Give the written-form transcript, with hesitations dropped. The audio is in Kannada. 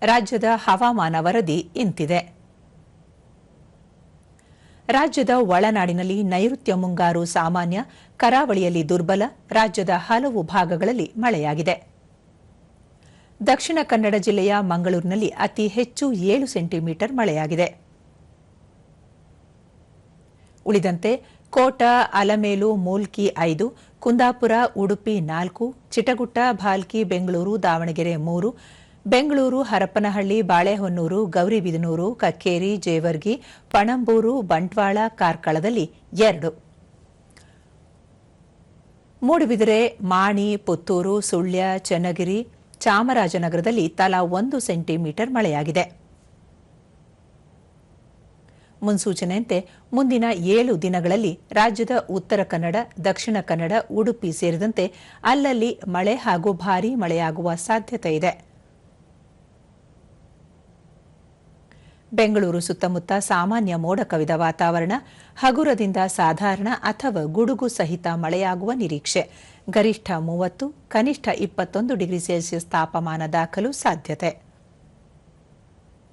ರಾಜ್ಯದ ಹವಾಮಾನ ವರದಿ ಇಂತಿದೆ. ರಾಜ್ಯದ ಒಳನಾಡಿನಲ್ಲಿ ನೈಋತ್ಯ ಮುಂಗಾರು ಸಾಮಾನ್ಯ, ಕರಾವಳಿಯಲ್ಲಿ ದುರ್ಬಲ, ರಾಜ್ಯದ ಹಲವು ಭಾಗಗಳಲ್ಲಿ ಮಳೆಯಾಗಿದೆ. ದಕ್ಷಿಣ ಕನ್ನಡ ಜಿಲ್ಲೆಯ ಮಂಗಳೂರಿನಲ್ಲಿ ಅತಿ ಹೆಚ್ಚು 7 ಸೆಂಟಿಮೀಟರ್ ಮಳೆಯಾಗಿದೆ. ಉಳಿದಂತೆ ಕೋಟ, ಅಲಮೇಲು, ಮೂಲ್ಕಿ 5, ಕುಂದಾಪುರ, ಉಡುಪಿ 4, ಚಿಟಗುಟ್ಟ, ಭಾಲ್ಕಿ, ಬೆಂಗಳೂರು, ದಾವಣಗೆರೆ 3, ಬೆಂಗಳೂರು, ಹರಪನಹಳ್ಳಿ, ಬಾಳೆಹೊನ್ನೂರು, ಗೌರಿಬಿದನೂರು, ಕಕ್ಕೇರಿ, ಜೇವರ್ಗಿ, ಪಣಂಬೂರು, ಬಂಟ್ವಾಳ, ಕಾರ್ಕಳದಲ್ಲಿ 2, ಮೂಡುಬಿದಿರೆ, ಮಾಣಿ, ಪುತ್ತೂರು, ಸುಳ್ಯ, ಚನ್ನಗಿರಿ, ಚಾಮರಾಜನಗರದಲ್ಲಿ ತಲಾ 1 ಸೆಂಟಿಮೀಟರ್ ಮಳೆಯಾಗಿದೆ. ಮುನ್ಸೂಚನೆಯಂತೆ ಮುಂದಿನ 7 ದಿನಗಳಲ್ಲಿ ರಾಜ್ಯದ ಉತ್ತರ ಕನ್ನಡ, ದಕ್ಷಿಣ ಕನ್ನಡ, ಉಡುಪಿ ಸೇರಿದಂತೆ ಅಲ್ಲಲ್ಲಿ ಮಳೆ ಹಾಗೂ ಭಾರೀ ಮಳೆಯಾಗುವ ಸಾಧ್ಯತೆ ಇದೆ. ಬೆಂಗಳೂರು ಸುತ್ತಮುತ್ತ ಸಾಮಾನ್ಯ ಮೋಡ ಕವಿದ ವಾತಾವರಣ, ಹಗುರದಿಂದ ಸಾಧಾರಣ ಅಥವಾ ಗುಡುಗು ಸಹಿತ ಮಳೆಯಾಗುವ ನಿರೀಕ್ಷೆ. ಗರಿಷ್ಠ 30, ಕನಿಷ್ಠ 21 ಡಿಗ್ರಿ ಸೆಲ್ಸಿಯಸ್ ತಾಪಮಾನ ದಾಖಲು ಸಾಧ್ಯತೆ.